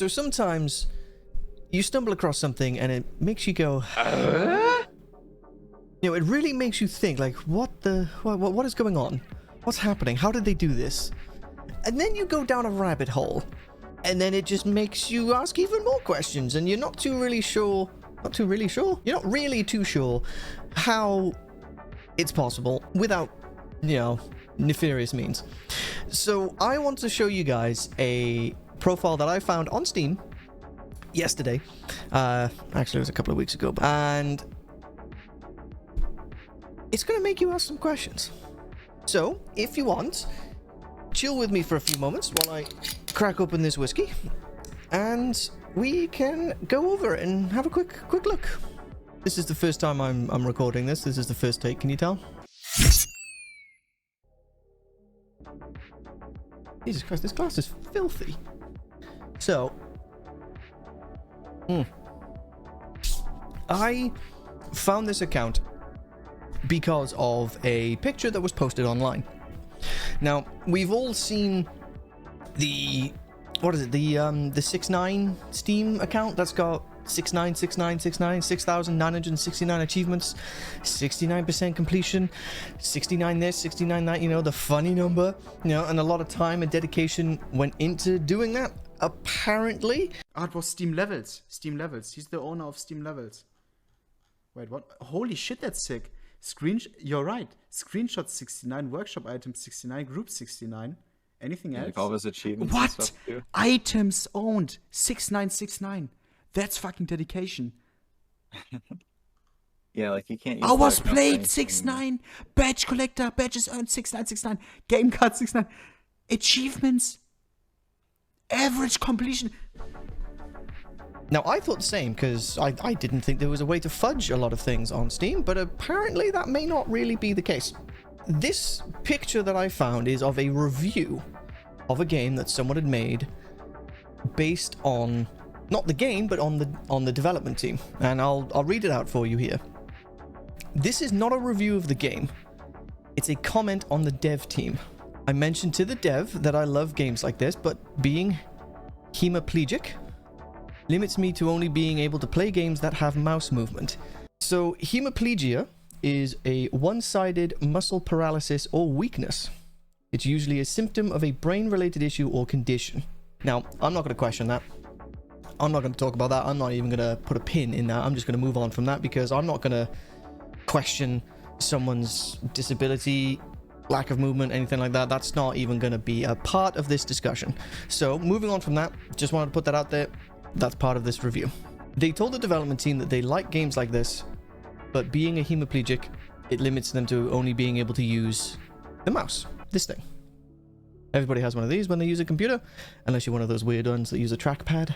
So sometimes you stumble across something and it makes you go, you know, it really makes you think, like, what is going on? What's happening? How did they do this? And then you go down a rabbit hole, and then it just makes you ask even more questions, and you're not really too sure how it's possible without, you know, nefarious means. So I want to show you guys a profile that I found on Steam yesterday. Actually, it was a couple of weeks ago, and it's going to make you ask some questions. So if you want, chill with me for a few moments while I crack open this whiskey, and we can go over it and have a quick look. This is the first time I'm recording this. This is the first take. Can you tell? Jesus Christ, this glass is filthy. So, I found this account because of a picture that was posted online. Now, we've all seen the, what is it, the 6ix9ine Steam account that's got 6,969 achievements, 69% completion, 69 this, 69 that, you know, the funny number, you know, and a lot of time and dedication went into doing that, apparently. Oh, it was Steam Levels. Steam Levels. He's the owner of Steam Levels. Wait, what? Holy shit, that's sick. You're right. Screenshot 69, workshop items 69, group 69. Anything else? Like all his achievements. What? Items owned 6969. That's fucking dedication. Yeah, like you can't use hours played 69. Badge collector. Badges earned 6969. Game card 69. Achievements. Average completion. Now, I thought the same, because I didn't think there was a way to fudge a lot of things on Steam, but apparently that may not really be the case. This picture that I found is of a review of a game that someone had made based on, not the game, but on the development team. And I'll read it out for you here. This is not a review of the game. It's a comment on the dev team. I mentioned to the dev that I love games like this, but being hemiplegic limits me to only being able to play games that have mouse movement. So hemiplegia is a one-sided muscle paralysis or weakness. It's usually a symptom of a brain-related issue or condition. Now, I'm not going to question that. I'm not going to talk about that. I'm not even going to put a pin in that. I'm just going to move on from that, because I'm not going to question someone's disability, lack of movement, anything like that. That's not even going to be a part of this discussion. So moving on from that, just wanted to put that out there. That's part of this review. They told the development team that they like games like this, but being a hemiplegic, it limits them to only being able to use the mouse, this thing. Everybody has one of these when they use a computer, unless you're one of those weird ones that use a trackpad.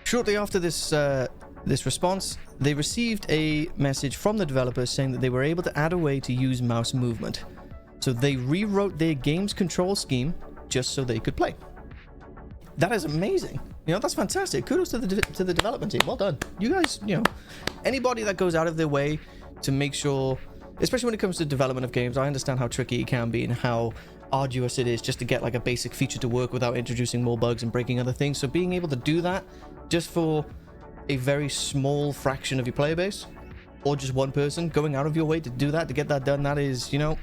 Shortly after this response, they received a message from the developers saying that they were able to add a way to use mouse movement. So they rewrote their game's control scheme just so they could play. That is amazing. You know, that's fantastic. Kudos to the development team. Well done. You guys, you know, anybody that goes out of their way to make sure, especially when it comes to development of games, I understand how tricky it can be and how arduous it is just to get like a basic feature to work without introducing more bugs and breaking other things. So being able to do that just for a very small fraction of your player base, or just one person going out of your way to do that, to get that done, that is, you know,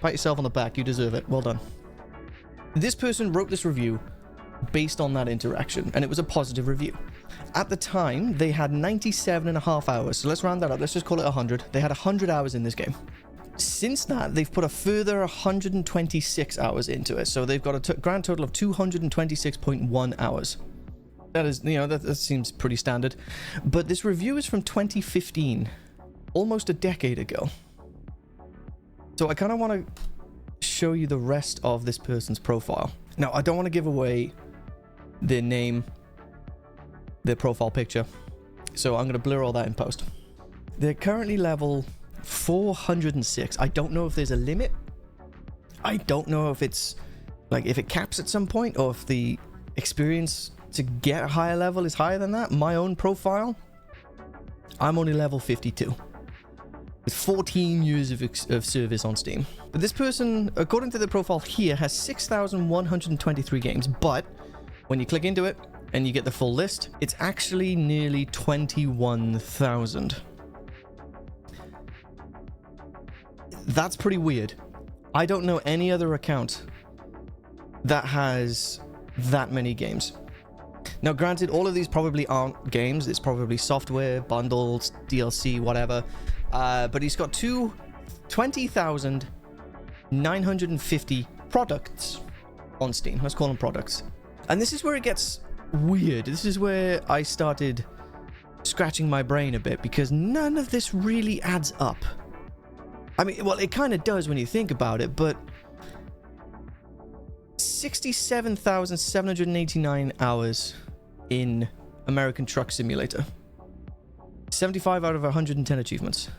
pat yourself on the back. You deserve it. Well done. This person wrote this review based on that interaction, and it was a positive review. At the time, they had 97.5 hours, so let's round that up. Let's just call it 100. They had 100 hours in this game. Since that, they've put a further 126 hours into it, so they've got a grand total of 226.1 hours. That is, you know, that seems pretty standard. But this review is from 2015, almost a decade ago. So I kind of want to show you the rest of this person's profile. Now, I don't want to give away their name, their profile picture, so I'm going to blur all that in post. They're currently level 406. I don't know if there's a limit. I don't know if it's like if it caps at some point, or if the experience to get a higher level is higher than that. My own profile, I'm only level 52 with 14 years of service on Steam. But this person, according to the profile here, has 6,123 games, but When you click into it and you get the full list, it's actually nearly 21,000. That's pretty weird. I don't know any other account that has that many games. Now, granted, all of these probably aren't games. It's probably software, bundles, DLC, whatever. But he's got 20,950 products on Steam. Let's call them products. And this is where it gets weird. This is where I started scratching my brain a bit, because none of this really adds up. I mean, well, it kind of does when you think about it, but 67,789 hours in American Truck Simulator. 75 out of 110 achievements.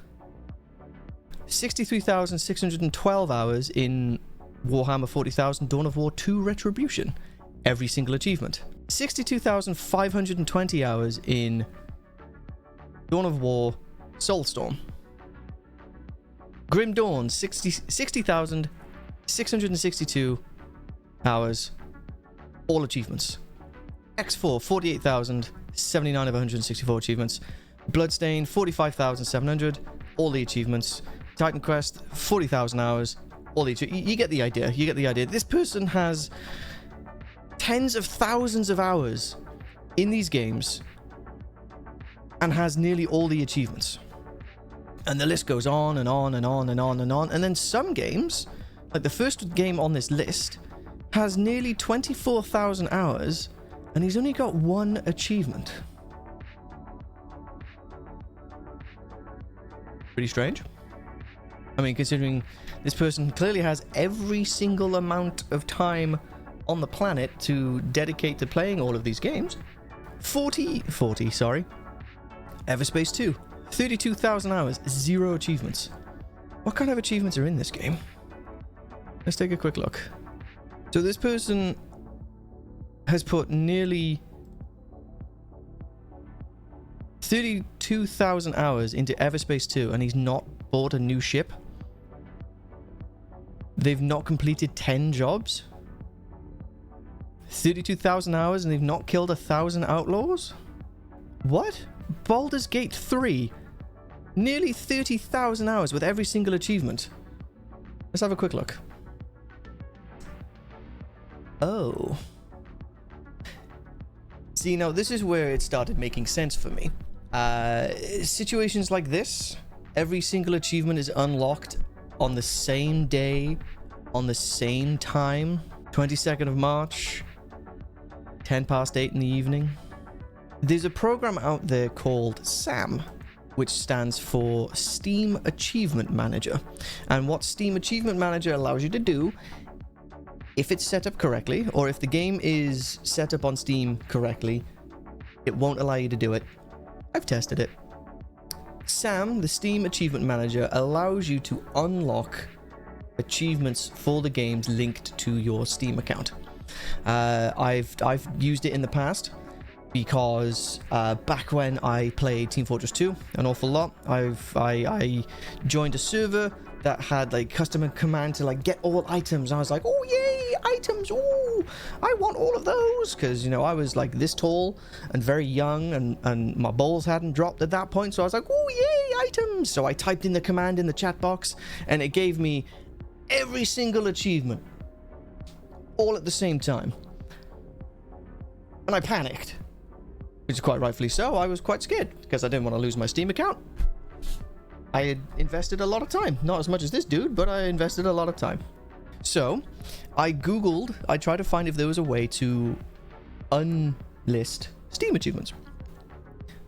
63,612 hours in Warhammer 40,000 Dawn of War 2 Retribution. Every single achievement. 62,520 hours in Dawn of War Soulstorm. Grim Dawn, 60,662 hours, all achievements. X4, 48,079 of 164 achievements. Bloodstain, 45,700, all the achievements. Titan Quest, 40,000 hours, all the achievements. You get the idea, you get the idea. This person has tens of thousands of hours in these games and has nearly all the achievements. And the list goes on and on and on and on and on. And then some games, like the first game on this list, has nearly 24,000 hours and he's only got one achievement. Pretty strange. I mean, considering this person clearly has every single amount of time on the planet to dedicate to playing all of these games. 40, sorry. Everspace 2, 32,000 hours, 0 achievements. What kind of achievements are in this game? Let's take a quick look. So this person has put nearly 32,000 hours into Everspace 2 and he's not bought a new ship. They've not completed 10 jobs. 32,000 hours and they've not killed 1,000 outlaws? What? Baldur's Gate 3. Nearly 30,000 hours with every single achievement. Let's have a quick look. Oh. See, now this is where it started making sense for me. Situations like this, every single achievement is unlocked on the same day, on the same time. 22nd of March, 10 past 8 in the evening. There's a program out there called SAM, which stands for Steam Achievement Manager. And what Steam Achievement Manager allows you to do, if it's set up correctly, or if the game is set up on Steam correctly, it won't allow you to do it. I've tested it. SAM, the Steam Achievement Manager, allows you to unlock achievements for the games linked to your Steam account. I've used it in the past because back when I played Team Fortress 2 an awful lot, I joined a server that had like custom command to like get all items. I was like, oh yay, items, oh, I want all of those, because you know I was like this tall and very young, and my balls hadn't dropped at that point, so I was like, oh yay, items. So I typed in the command in the chat box and it gave me every single achievement all at the same time, and I panicked, which is quite rightfully so. I was quite scared because I didn't want to lose my Steam account. I had invested a lot of time, not as much as this dude, but I invested a lot of time. So I tried to find if there was a way to unlist Steam achievements,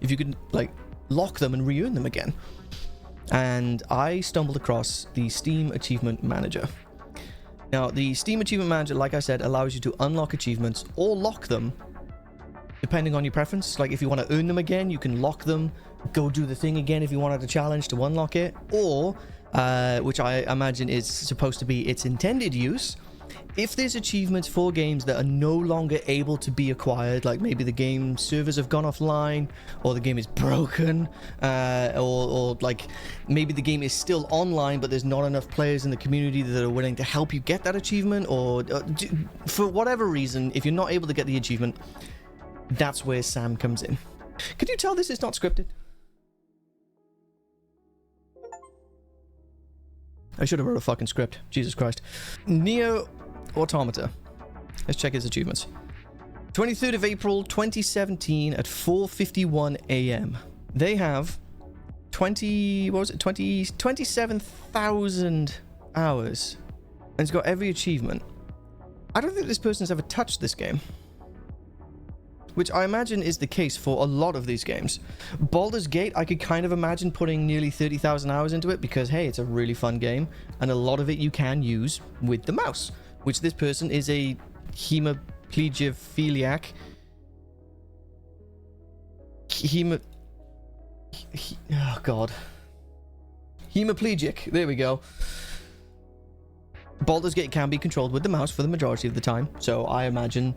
if you could like lock them and re-earn them again. And I stumbled across the Steam Achievement Manager. Now, the Steam Achievement Manager, like I said, allows you to unlock achievements or lock them, depending on your preference. Like, if you want to earn them again, you can lock them, go do the thing again if you wanted a challenge to unlock it. Or, which I imagine is supposed to be its intended use, If there's achievements for games that are no longer able to be acquired, like maybe the game servers have gone offline, or the game is broken, or like maybe the game is still online but there's not enough players in the community that are willing to help you get that achievement, or for whatever reason, if you're not able to get the achievement, that's where Sam comes in. Can you tell this is not scripted? I should have wrote a fucking script. Jesus Christ. Neo Automata. Let's check his achievements. 23rd of April 2017 at 4:51 a.m. They have 27,000 hours, and it's got every achievement. I don't think this person's ever touched this game, which I imagine is the case for a lot of these games. Baldur's Gate, I could kind of imagine putting nearly 30,000 hours into it because, hey, it's a really fun game, and a lot of it you can use with the mouse, which this person is a hemiplegophiliac. Oh, God. Hemiplegic. There we go. Baldur's Gate can be controlled with the mouse for the majority of the time, so I imagine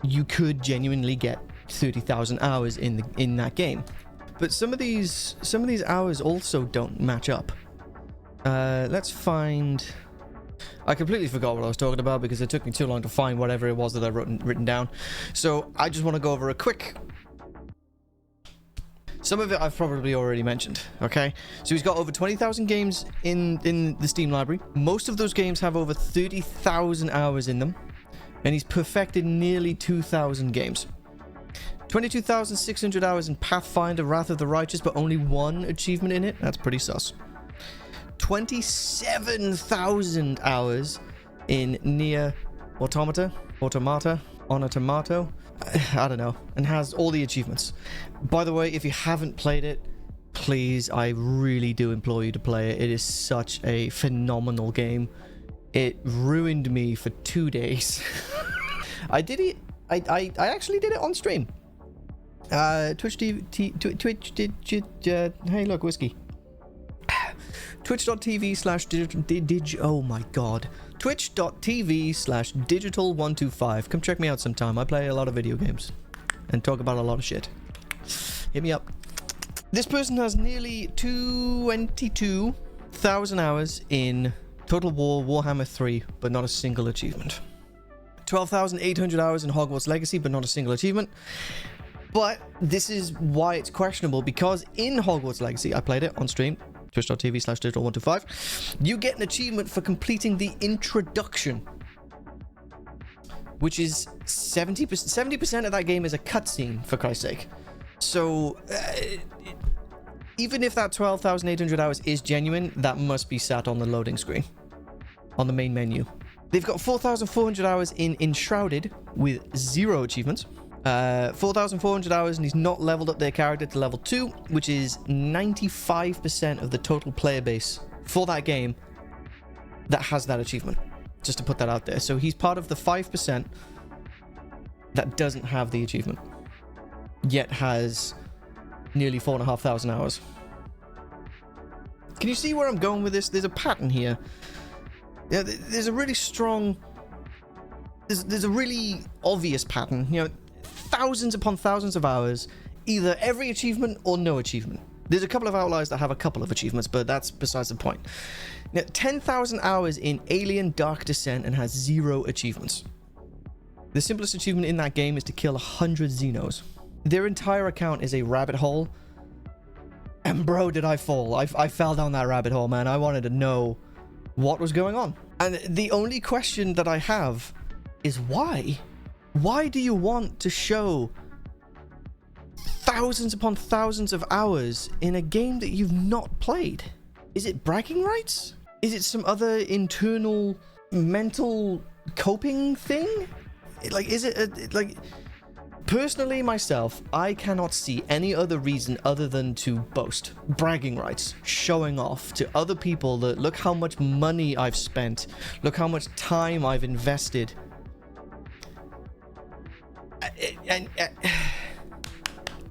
you could genuinely get 30,000 hours in that game. But some of these hours also don't match up. Let's find... I completely forgot what I was talking about because it took me too long to find whatever it was that I written down. So I just want to go over a quick... Some of it I've probably already mentioned, okay? So he's got over 20,000 games in the Steam library. Most of those games have over 30,000 hours in them. And he's perfected nearly 2,000 games. 22,600 hours in Pathfinder Wrath of the Righteous, but only one achievement in it. That's pretty sus. 27,000 hours in Nier Automata. I don't know. And has all the achievements. By the way, if you haven't played it, please, I really do implore you to play it. It is such a phenomenal game. It ruined me for 2 days. I did it. I actually did it on stream. Twitch hey, look, whiskey. Twitch.tv/dig. Oh my god. Twitch.tv/digital125. Come check me out sometime. I play a lot of video games and talk about a lot of shit. Hit me up. This person has nearly 22,000 hours in Total War Warhammer 3, but not a single achievement. 12,800 hours in Hogwarts Legacy, but not a single achievement. But this is why it's questionable, because in Hogwarts Legacy, I played it on stream, twitch.tv/digital125, you get an achievement for completing the introduction, which is 70% of that game is a cutscene, for Christ's sake. So, even if that 12,800 hours is genuine, that must be sat on the loading screen, on the main menu. They've got 4,400 hours in Enshrouded with 0 achievements. 4,400 hours, and he's not leveled up their character to level 2, which is 95% of the total player base for that game that has that achievement. Just to put that out there. So he's part of the 5% that doesn't have the achievement, yet has nearly 4,500 hours. Can you see where I'm going with this? There's a pattern here. Yeah, there's a really strong... There's a really obvious pattern. You know, thousands upon thousands of hours, either every achievement or no achievement. There's a couple of outliers that have a couple of achievements, but that's besides the point. Now, 10,000 hours in Alien Dark Descent and has 0 achievements. The simplest achievement in that game is to kill 100 Xenos. Their entire account is a rabbit hole. And bro, did I fall. I fell down that rabbit hole, man. I wanted to know what was going on. And the only question that I have is why? Why do you want to show thousands upon thousands of hours in a game that you've not played? Is it bragging rights? Is it some other internal mental coping thing? Like, is it like... Personally, myself, I cannot see any other reason other than to boast. Bragging rights. Showing off to other people that look how much money I've spent. Look how much time I've invested.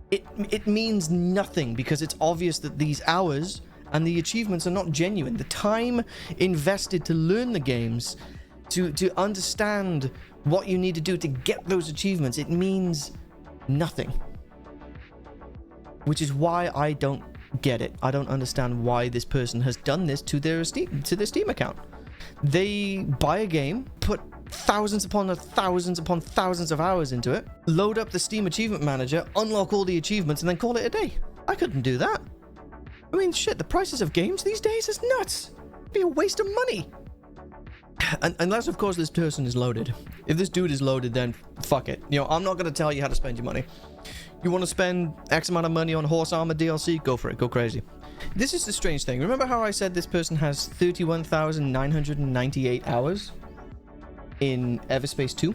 It means nothing, because it's obvious that these hours and the achievements are not genuine. The time invested to learn the games to understand what you need to do to get those achievements, it means nothing. Which is why I don't get it. I don't understand why this person has done this to their Steam account. They buy a game, put thousands upon thousands of hours into it, load up the Steam Achievement Manager, unlock all the achievements, and then call it a day. I couldn't do that. I mean, shit, the prices of games these days is nuts. It'd be a waste of money. Unless, of course, this person is loaded. If this dude is loaded, then fuck it. You know, I'm not going to tell you how to spend your money. You want to spend X amount of money on Horse Armor DLC? Go for it. Go crazy. This is the strange thing. Remember how I said this person has 31,998 hours in Everspace 2?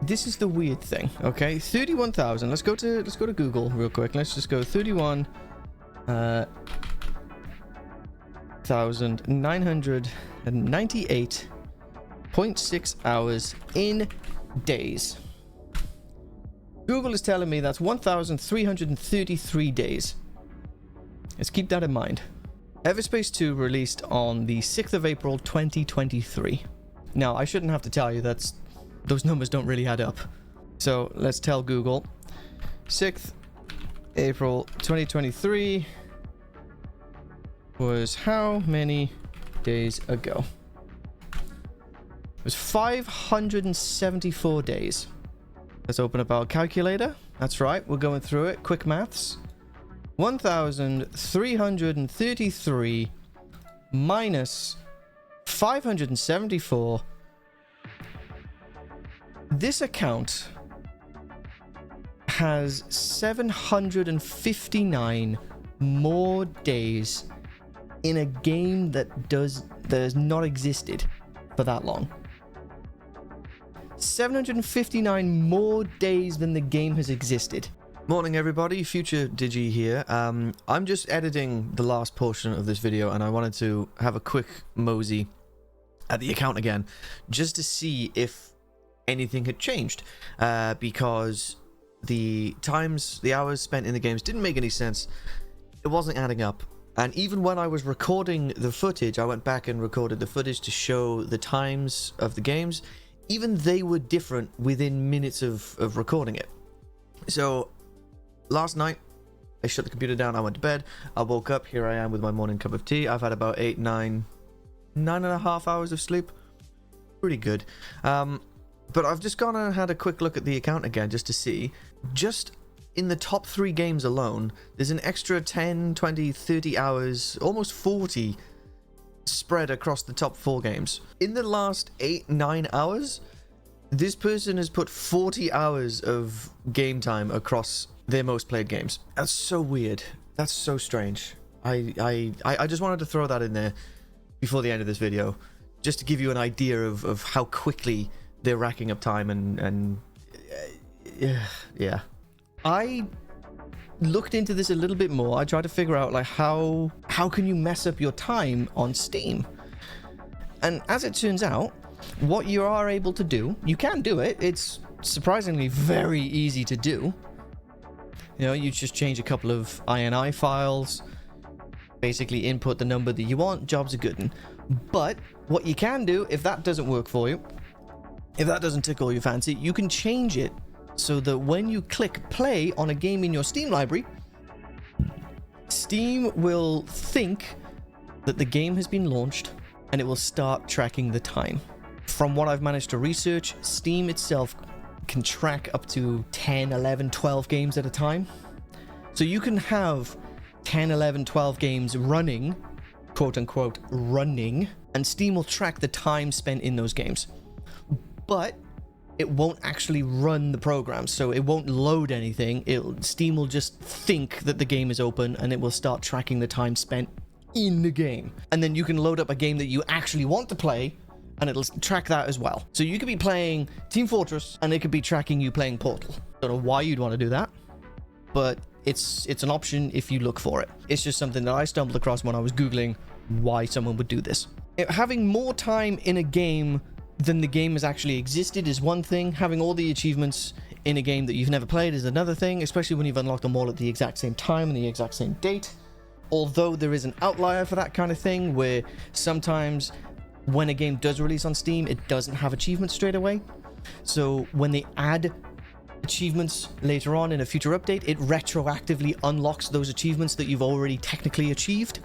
This is the weird thing, okay? 31,000. Let's go to Google real quick. Let's just go 31,998.6 hours in days. Google is telling me that's 1,333 days. Let's keep that in mind. Everspace 2 released on the 6th of April 2023. Now, I shouldn't have to tell you those numbers don't really add up. So let's tell Google 6th April 2023 was how many days ago? It was 574 days. Let's open up our calculator. That's right, we're going through it. Quick maths. 1,333 minus 574. This account has 759 more days in a game that has not existed for that long. 759 more days than the game has existed. Morning everybody, Future Digi here. I'm just editing the last portion of this video and I wanted to have a quick mosey at the account again just to see if anything had changed, because the hours spent in the games didn't make any sense. It wasn't adding up. And even when I was recording the footage, I went back and recorded the footage to show the times of the games. Even they were different within minutes of recording it. So last night I shut the computer down, I went to bed, I woke up, here I am with my morning cup of tea. I've had about 9 and a half hours of sleep. Pretty good. But I've just gone and had a quick look at the account again just to see. Just in the top 3 games alone, there's an extra 10, 20, 30 hours, almost 40 spread across the top 4 games. In the last 8-9 hours, this person has put 40 hours of game time across their most played games. That's so weird. That's so strange. I just wanted to throw that in there before the end of this video, just to give you an idea of how quickly they're racking up time and yeah. I looked into this a little bit more. I tried to figure out like how can you mess up your time on Steam? And as it turns out, what you are able to do, you can do it. It's surprisingly very easy to do. You know, you just change a couple of INI files, basically input the number that you want, jobs are good. But what you can do, if that doesn't work for you, if that doesn't tickle your fancy, you can change it so that when you click play on a game in your Steam library, Steam will think that the game has been launched and it will start tracking the time. From what I've managed to research, Steam itself can track up to 10, 11, 12 games at a time. So you can have 10, 11, 12 games running, quote unquote, running, and Steam will track the time spent in those games. But it won't actually run the program, so it won't load anything. Steam will just think that the game is open and it will start tracking the time spent in the game. And then you can load up a game that you actually want to play and it'll track that as well. So you could be playing Team Fortress and it could be tracking you playing Portal. Don't know why you'd want to do that, but it's an option if you look for it. It's just something that I stumbled across when I was Googling why someone would do this. Having more time in a game than the game has actually existed is one thing. Having all the achievements in a game that you've never played is another thing, especially when you've unlocked them all at the exact same time and the exact same date. Although there is an outlier for that kind of thing, where sometimes when a game does release on Steam, it doesn't have achievements straight away. So when they add achievements later on in a future update, it retroactively unlocks those achievements that you've already technically achieved,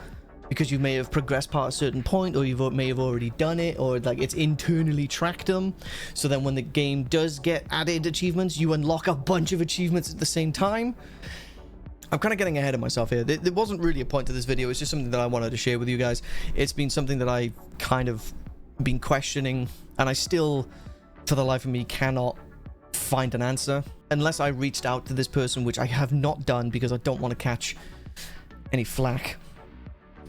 because you may have progressed past a certain point, or you may have already done it, or like it's internally tracked them. So then when the game does get added achievements, you unlock a bunch of achievements at the same time. I'm kind of getting ahead of myself here. There wasn't really a point to this video. It's just something that I wanted to share with you guys. It's been something that I kind of been questioning, and I still, for the life of me, cannot find an answer unless I reached out to this person, which I have not done because I don't want to catch any flack.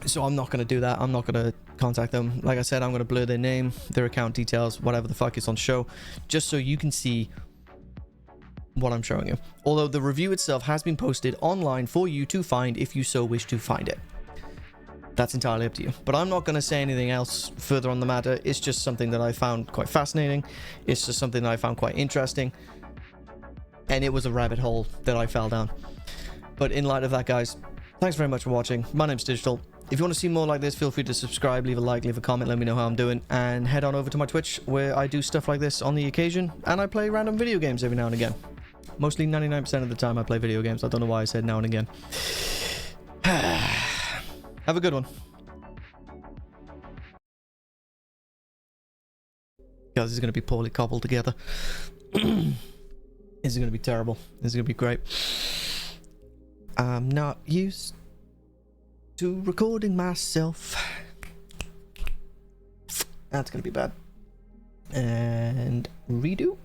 So I'm not going to do that. I'm not going to contact them. Like I said, I'm going to blur their name, their account details, whatever the fuck is on show, just so you can see what I'm showing you. Although the review itself has been posted online for you to find if you so wish to find it. That's entirely up to you. But I'm not going to say anything else further on the matter. It's just something that I found quite fascinating. It's just something that I found quite interesting. And it was a rabbit hole that I fell down. But in light of that, guys, thanks very much for watching. My name's Digital. If you want to see more like this, feel free to subscribe, leave a like, leave a comment, let me know how I'm doing, and head on over to my Twitch, where I do stuff like this on the occasion, and I play random video games every now and again. Mostly 99% of the time I play video games. I don't know why I said now and again. Have a good one. God, this is going to be poorly cobbled together. This is going to be terrible. This is going to be great. I'm not used to recording myself. That's going to be bad. And redo.